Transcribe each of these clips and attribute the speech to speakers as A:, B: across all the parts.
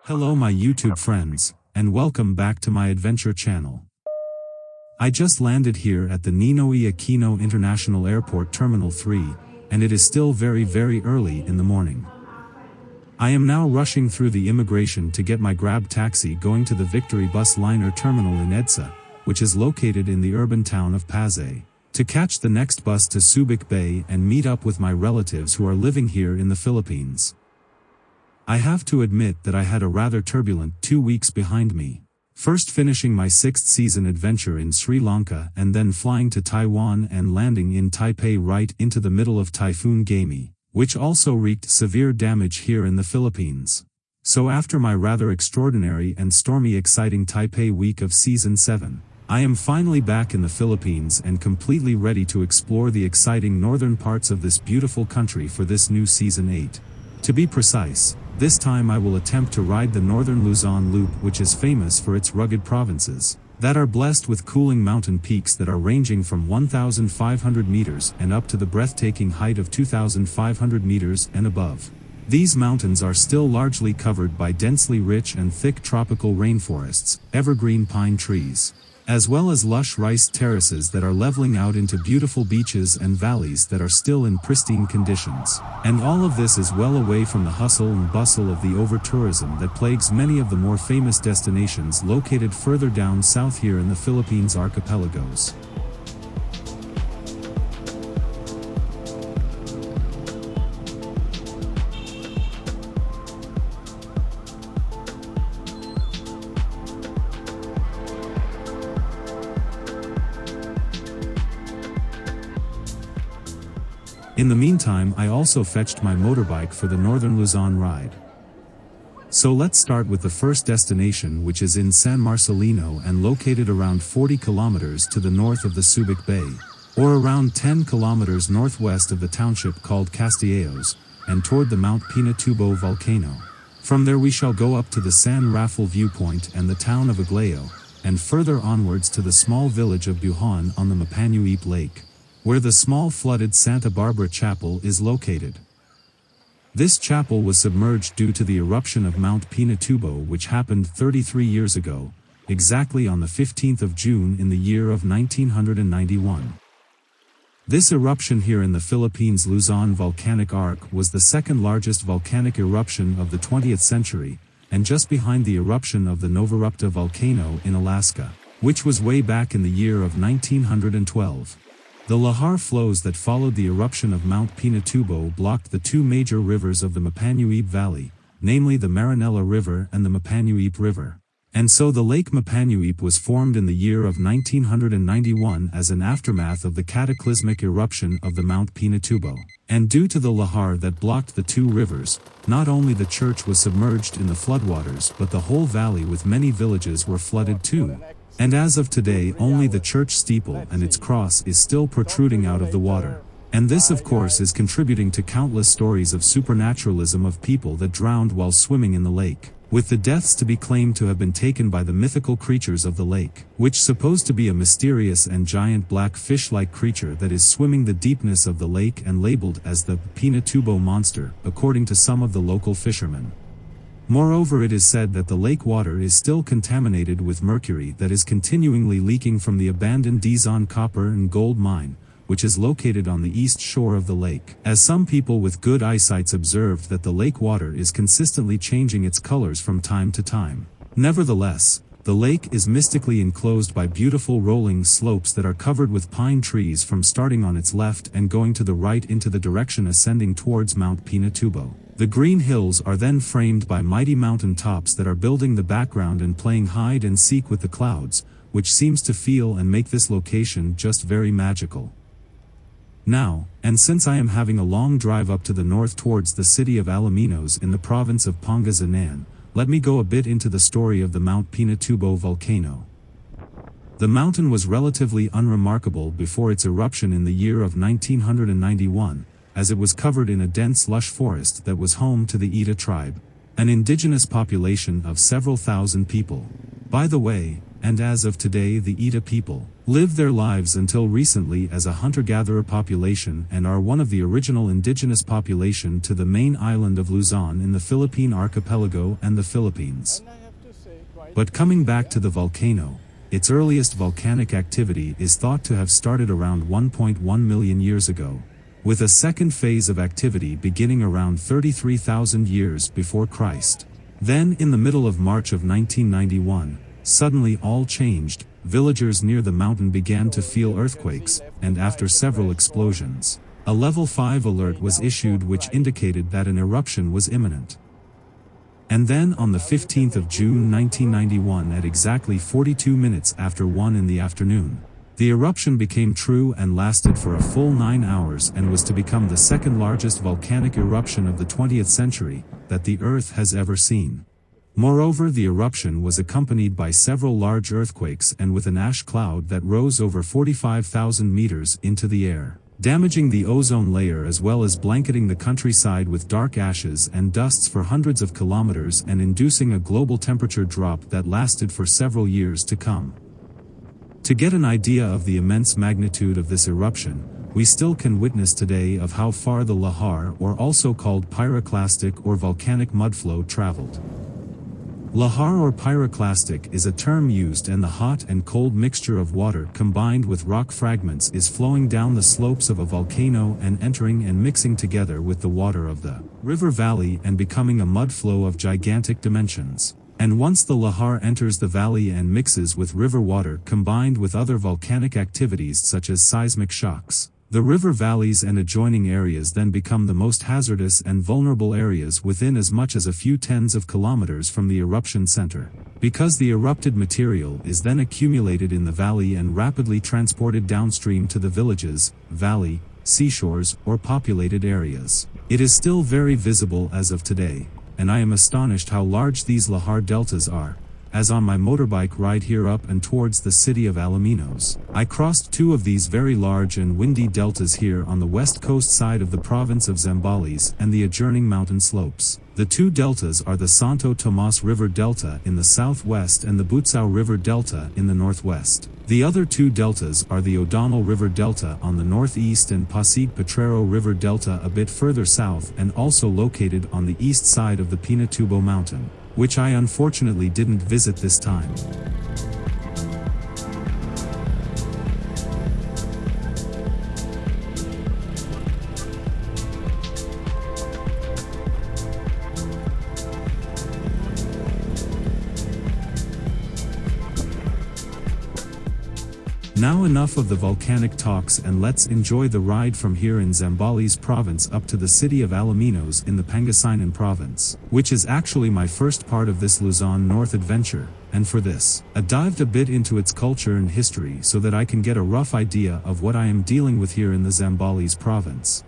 A: Hello my YouTube friends, and welcome back to my adventure channel. I just landed here at the Ninoy Aquino International Airport Terminal 3, and it is still very early in the morning. I am now rushing through the immigration to get my Grab taxi going to the Victory Bus Liner Terminal in EDSA, which is located in the urban town of Pasay, to catch the next bus to Subic Bay and meet up with my relatives who are living here in the Philippines. I have to admit that I had a rather turbulent 2 weeks behind me. First finishing my 6th season adventure in Sri Lanka and then flying to Taiwan and landing in Taipei right into the middle of Typhoon Gami, which also wreaked severe damage here in the Philippines. So after my rather extraordinary and stormy exciting Taipei week of Season 7, I am finally back in the Philippines and completely ready to explore the exciting northern parts of this beautiful country for this new Season 8. To be precise, this time I will attempt to ride the Northern Luzon Loop, which is famous for its rugged provinces that are blessed with cooling mountain peaks that are ranging from 1,500 meters and up to the breathtaking height of 2,500 meters and above. These mountains are still largely covered by densely rich and thick tropical rainforests, evergreen pine trees, as well as lush rice terraces that are leveling out into beautiful beaches and valleys that are still in pristine conditions. And all of this is well away from the hustle and bustle of the over-tourism that plagues many of the more famous destinations located further down south here in the Philippines archipelagos. In the meantime, I also fetched my motorbike for the Northern Luzon ride. So let's start with the first destination, which is in San Marcelino and located around 40 kilometers to the north of the Subic Bay, or around 10 kilometers northwest of the township called Castilleos, and toward the Mount Pinatubo volcano. From there we shall go up to the San Rafael viewpoint and the town of Aglao, and further onwards to the small village of Buhan on the Mapanuepe Lake, where the small flooded Santa Barbara Chapel is located. This chapel was submerged due to the eruption of Mount Pinatubo, which happened 33 years ago, exactly on the 15th of June in the year of 1991. This eruption here in the Philippines' Luzon volcanic arc was the second largest volcanic eruption of the 20th century, and just behind the eruption of the Novarupta volcano in Alaska, which was way back in the year of 1912. The Lahar flows that followed the eruption of Mount Pinatubo blocked the two major rivers of the Mapanuepe Valley, namely the Marinela River and the Mapanuepe River. And so the Lake Mapanuepe was formed in the year of 1991 as an aftermath of the cataclysmic eruption of the Mount Pinatubo. And due to the Lahar that blocked the two rivers, not only the church was submerged in the floodwaters but the whole valley with many villages were flooded too. And as of today only the church steeple and its cross is still protruding out of the water. And this of course is contributing to countless stories of supernaturalism of people that drowned while swimming in the lake, with the deaths to be claimed to have been taken by the mythical creatures of the lake, which supposed to be a mysterious and giant black fish-like creature that is swimming the deepness of the lake and labeled as the Pinatubo Monster, according to some of the local fishermen. Moreover, it is said that the lake water is still contaminated with mercury that is continually leaking from the abandoned Dizon copper and gold mine, which is located on the east shore of the lake, as some people with good eyesight observed that the lake water is consistently changing its colors from time to time. Nevertheless, the lake is mystically enclosed by beautiful rolling slopes that are covered with pine trees from starting on its left and going to the right into the direction ascending towards Mount Pinatubo. The green hills are then framed by mighty mountain tops that are building the background and playing hide and seek with the clouds, which seems to feel and make this location just very magical. Now, and since I am having a long drive up to the north towards the city of Alaminos in the province of Pangasinan, let me go a bit into the story of the Mount Pinatubo volcano. The mountain was relatively unremarkable before its eruption in the year of 1991, as it was covered in a dense lush forest that was home to the Ida tribe, an indigenous population of several thousand people. By the way, and as of today the Ita people lived their lives until recently as a hunter-gatherer population and are one of the original indigenous population to the main island of Luzon in the Philippine archipelago and the Philippines. But coming back to the volcano, its earliest volcanic activity is thought to have started around 1.1 million years ago, with a second phase of activity beginning around 33,000 years before Christ. Then in the middle of March of 1991, suddenly all changed. Villagers near the mountain began to feel earthquakes, and after several explosions, a level 5 alert was issued which indicated that an eruption was imminent. And then on the 15th of June 1991 at exactly 42 minutes after 1 in the afternoon, the eruption became true and lasted for a full 9 hours and was to become the second largest volcanic eruption of the 20th century that the Earth has ever seen. Moreover, the eruption was accompanied by several large earthquakes and with an ash cloud that rose over 45,000 meters into the air, damaging the ozone layer as well as blanketing the countryside with dark ashes and dusts for hundreds of kilometers and inducing a global temperature drop that lasted for several years to come. To get an idea of the immense magnitude of this eruption, we still can witness today of how far the Lahar, or also called pyroclastic or volcanic mudflow, traveled. Lahar or pyroclastic is a term used and the hot and cold mixture of water combined with rock fragments is flowing down the slopes of a volcano and entering and mixing together with the water of the river valley and becoming a mud flow of gigantic dimensions. And once the Lahar enters the valley and mixes with river water combined with other volcanic activities such as seismic shocks, the river valleys and adjoining areas then become the most hazardous and vulnerable areas within as much as a few tens of kilometers from the eruption center, because the erupted material is then accumulated in the valley and rapidly transported downstream to the villages, valley, seashores, or populated areas. It is still very visible as of today, and I am astonished how large these Lahar deltas are. As on my motorbike ride here up and towards the city of Alaminos, I crossed two of these very large and windy deltas here on the west coast side of the province of Zambales and the adjoining mountain slopes. The two deltas are the Santo Tomas River Delta in the southwest and the Butsao River Delta in the northwest. The other two deltas are the O'Donnell River Delta on the northeast and Pasig Potrero River Delta a bit further south and also located on the east side of the Pinatubo mountain, which I unfortunately didn't visit this time. Now enough of the volcanic talks and let's enjoy the ride from here in Zambales province up to the city of Alaminos in the Pangasinan province, which is actually my first part of this Luzon North adventure, and for this, I dived a bit into its culture and history so that I can get a rough idea of what I am dealing with here in the Zambales province.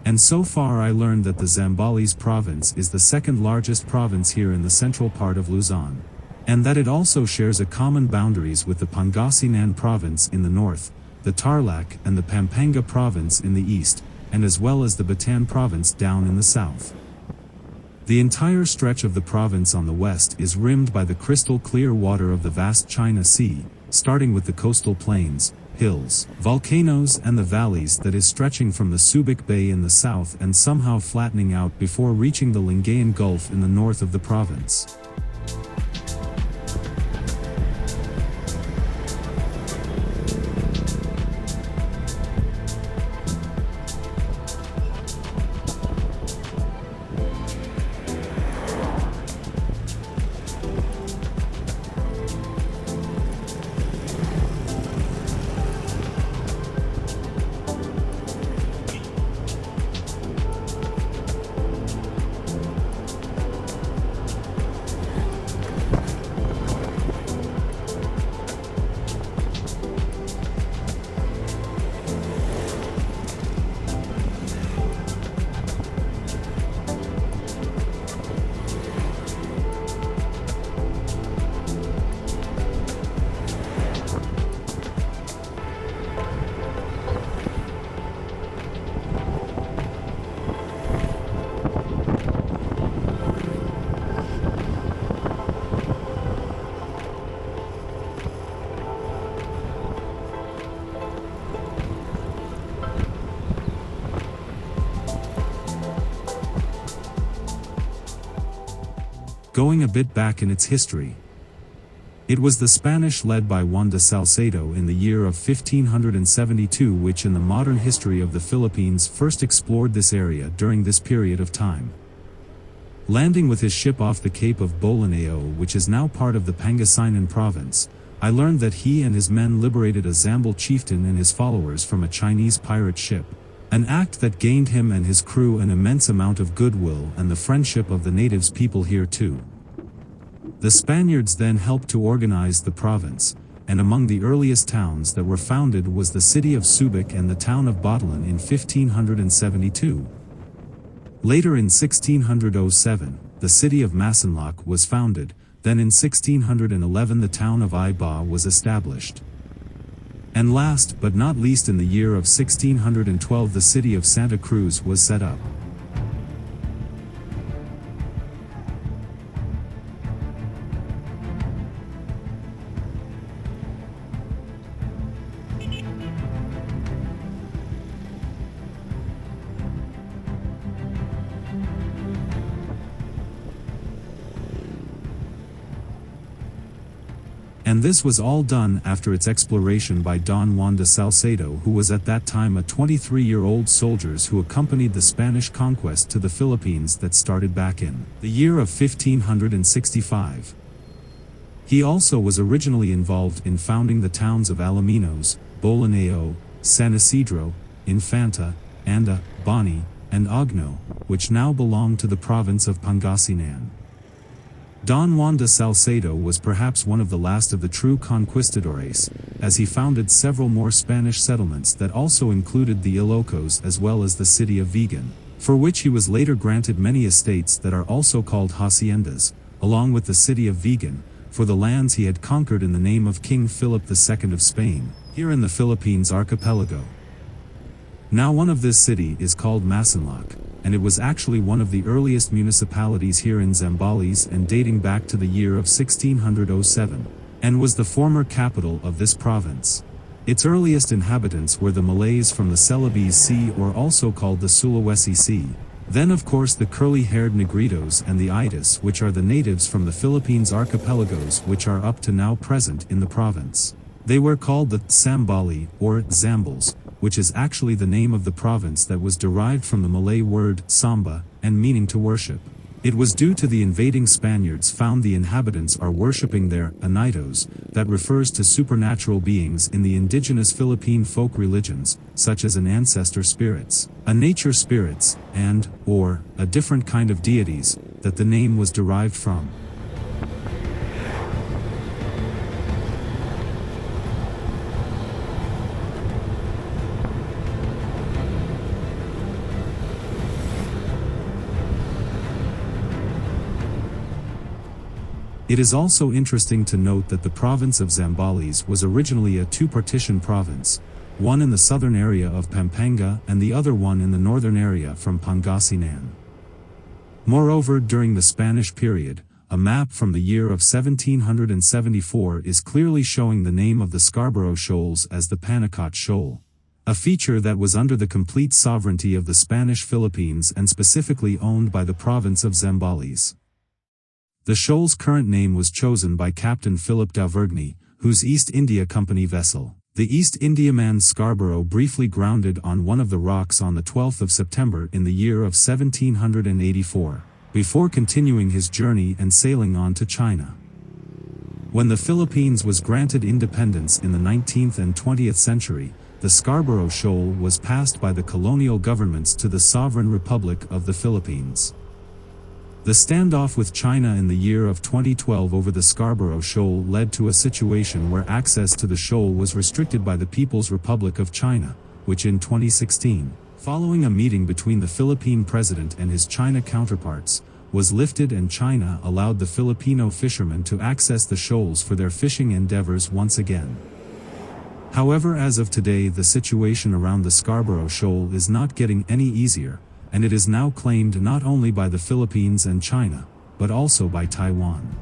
A: And so far I learned that the Zambales province is the second largest province here in the central part of Luzon, and that it also shares a common boundaries with the Pangasinan province in the north, the Tarlac and the Pampanga province in the east, and as well as the Bataan province down in the south. The entire stretch of the province on the west is rimmed by the crystal clear water of the vast China Sea, starting with the coastal plains, hills, volcanoes and the valleys that is stretching from the Subic Bay in the south and somehow flattening out before reaching the Lingayen Gulf in the north of the province. Going a bit back in its history. It was the Spanish led by Juan de Salcedo in the year of 1572 which in the modern history of the Philippines first explored this area during this period of time. Landing with his ship off the Cape of Bolinao, which is now part of the Pangasinan province, I learned that he and his men liberated a Zambal chieftain and his followers from a Chinese pirate ship, an act that gained him and his crew an immense amount of goodwill and the friendship of the natives people here too. The Spaniards then helped to organize the province, and among the earliest towns that were founded was the city of Subic and the town of Botolan in 1572. Later in 1607, the city of Masinloc was founded, then in 1611 the town of Iba was established. And last but not least in the year of 1612 the city of Santa Cruz was set up. And this was all done after its exploration by Don Juan de Salcedo, who was at that time a 23-year-old soldier who accompanied the Spanish conquest to the Philippines that started back in the year of 1565. He also was originally involved in founding the towns of Alaminos, Bolinao, San Isidro, Infanta, Anda, Bani, and Ogno, which now belong to the province of Pangasinan. Don Juan de Salcedo was perhaps one of the last of the true conquistadores, as he founded several more Spanish settlements that also included the Ilocos as well as the city of Vigan, for which he was later granted many estates that are also called haciendas, along with the city of Vigan, for the lands he had conquered in the name of King Philip II of Spain, here in the Philippines archipelago. Now one of this city is called Masinloc, and it was actually one of the earliest municipalities here in Zambales and dating back to the year of 1607, and was the former capital of this province. Its earliest inhabitants were the Malays from the Celebes Sea, or also called the Sulawesi Sea. Then of course the curly-haired Negritos and the Itis, which are the natives from the Philippines archipelagos which are up to now present in the province. They were called the Sambali, or Zambales, which is actually the name of the province that was derived from the Malay word samba, and meaning to worship. It was due to the invading Spaniards found the inhabitants are worshipping their anitos, that refers to supernatural beings in the indigenous Philippine folk religions, such as an ancestor spirits, a nature spirits, and, or, a different kind of deities, that the name was derived from. It is also interesting to note that the province of Zambales was originally a two-partition province, one in the southern area of Pampanga and the other one in the northern area from Pangasinan. Moreover, during the Spanish period, a map from the year of 1774 is clearly showing the name of the Scarborough Shoals as the Panacot Shoal, a feature that was under the complete sovereignty of the Spanish Philippines and specifically owned by the province of Zambales. The shoal's current name was chosen by Captain Philip Dauvergne, whose East India Company vessel, the East Indiaman Scarborough, briefly grounded on one of the rocks on the 12th of September in the year of 1784, before continuing his journey and sailing on to China. When the Philippines was granted independence in the 19th and 20th century, the Scarborough Shoal was passed by the colonial governments to the Sovereign Republic of the Philippines. The standoff with China in the year of 2012 over the Scarborough Shoal led to a situation where access to the shoal was restricted by the People's Republic of China, which in 2016, following a meeting between the Philippine president and his China counterparts, was lifted and China allowed the Filipino fishermen to access the shoals for their fishing endeavors once again. However, as of today, the situation around the Scarborough Shoal is not getting any easier, and it is now claimed not only by the Philippines and China, but also by Taiwan.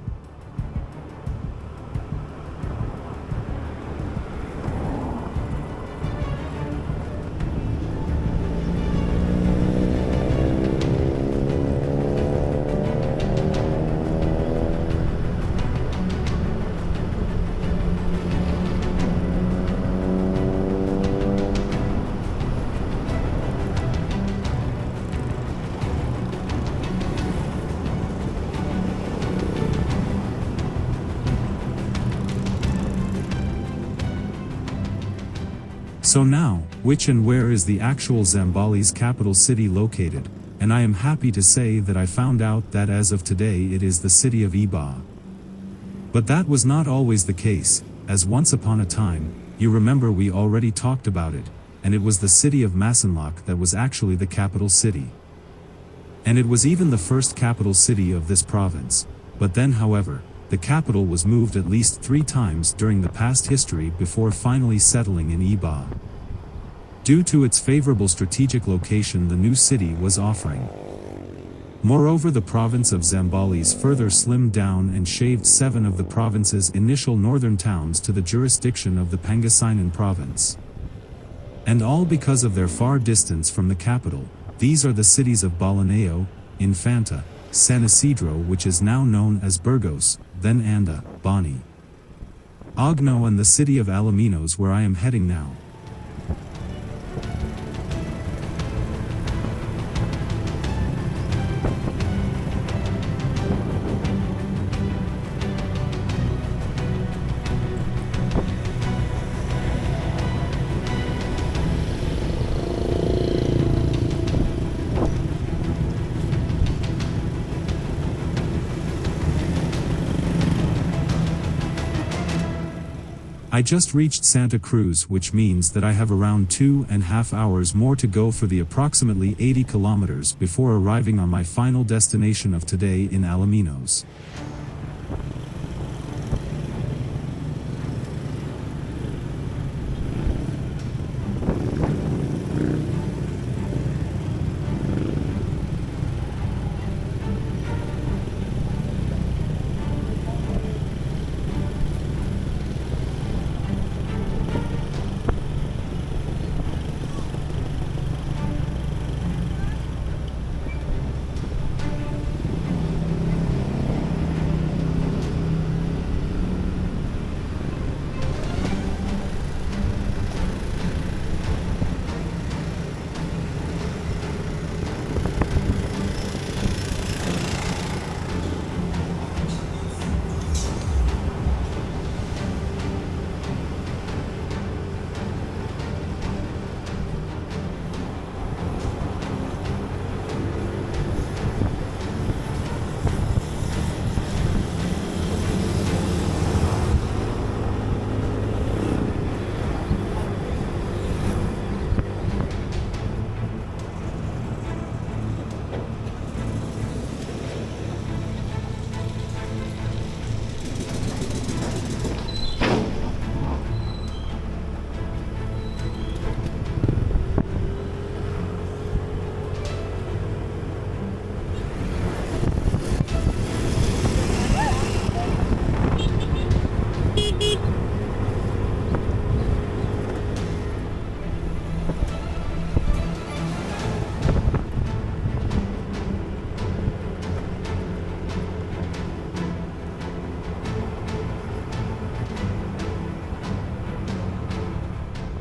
A: So now, which and where is the actual Zambales capital city located? And I am happy to say that I found out that as of today it is the city of Iba. But that was not always the case, as once upon a time, you remember we already talked about it, and it was the city of Masinloc that was actually the capital city. And it was even the first capital city of this province. But then however, the capital was moved at least 3 times during the past history before finally settling in Iba. Due to its favorable strategic location the new city was offering. Moreover, the province of Zambales further slimmed down and shaved 7 of the province's initial northern towns to the jurisdiction of the Pangasinan province. And all because of their far distance from the capital. These are the cities of Balanao, Infanta, San Isidro, which is now known as Burgos, then Anda, Bani, Agno, and the city of Alaminos, where I am heading now. I just reached Santa Cruz, which means that I have around 2.5 hours more to go for the approximately 80 kilometers before arriving on my final destination of today in Alaminos.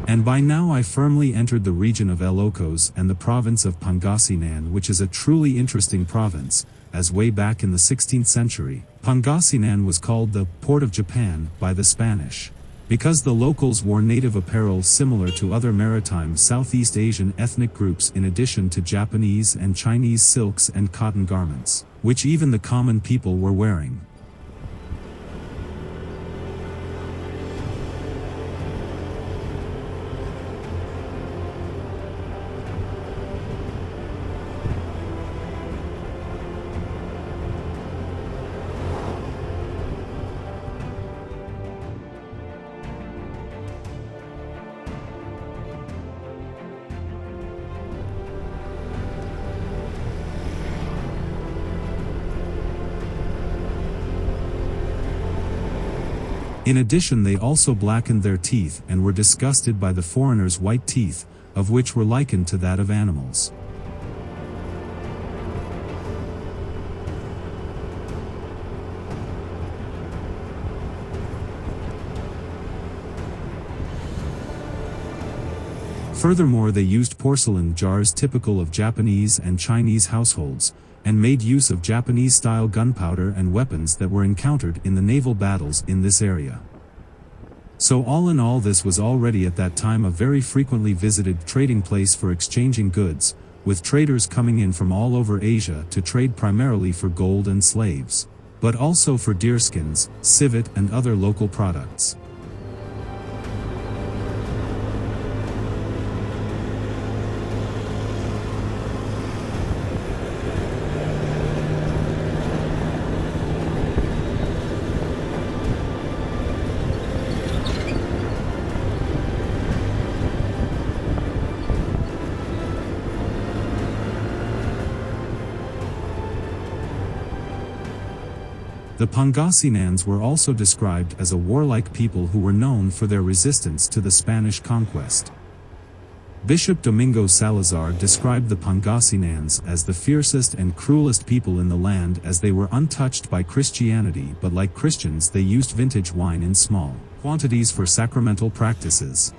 A: And by now I firmly entered the region of Ilocos and the province of Pangasinan, which is a truly interesting province, as way back in the 16th century, Pangasinan was called the Port of Japan by the Spanish, because the locals wore native apparel similar to other maritime Southeast Asian ethnic groups in addition to Japanese and Chinese silks and cotton garments, which even the common people were wearing. In addition, they also blackened their teeth and were disgusted by the foreigners' white teeth, of which were likened to that of animals. Furthermore, they used porcelain jars typical of Japanese and Chinese households, and made use of Japanese-style gunpowder and weapons that were encountered in the naval battles in this area. So all in all, this was already at that time a very frequently visited trading place for exchanging goods, with traders coming in from all over Asia to trade primarily for gold and slaves, but also for deerskins, civet and other local products. The Pangasinans were also described as a warlike people who were known for their resistance to the Spanish conquest. Bishop Domingo Salazar described the Pangasinans as the fiercest and cruelest people in the land, as they were untouched by Christianity, but like Christians they used vintage wine in small quantities for sacramental practices.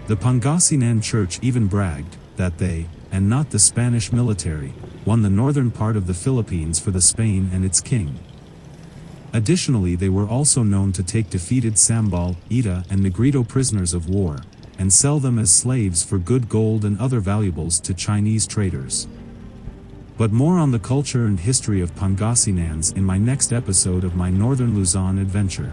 A: The Pangasinan Church even bragged that they, and not the Spanish military, won the northern part of the Philippines for the Spain and its king. Additionally, they were also known to take defeated Sambal, Ita and Negrito prisoners of war, and sell them as slaves for good gold and other valuables to Chinese traders. But more on the culture and history of Pangasinans in my next episode of my Northern Luzon adventure.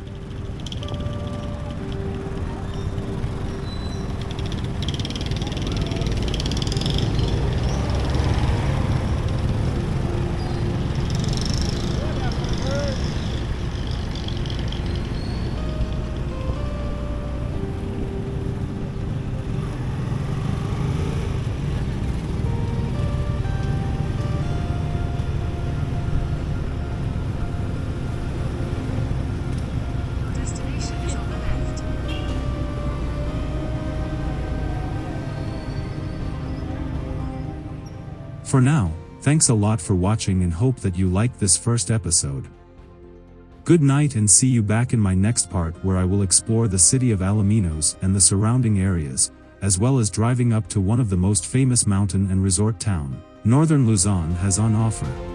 A: For now, thanks a lot for watching and hope that you liked this first episode. Good night and see you back in my next part, where I will explore the city of Alaminos and the surrounding areas, as well as driving up to one of the most famous mountain and resort town Northern Luzon has on offer.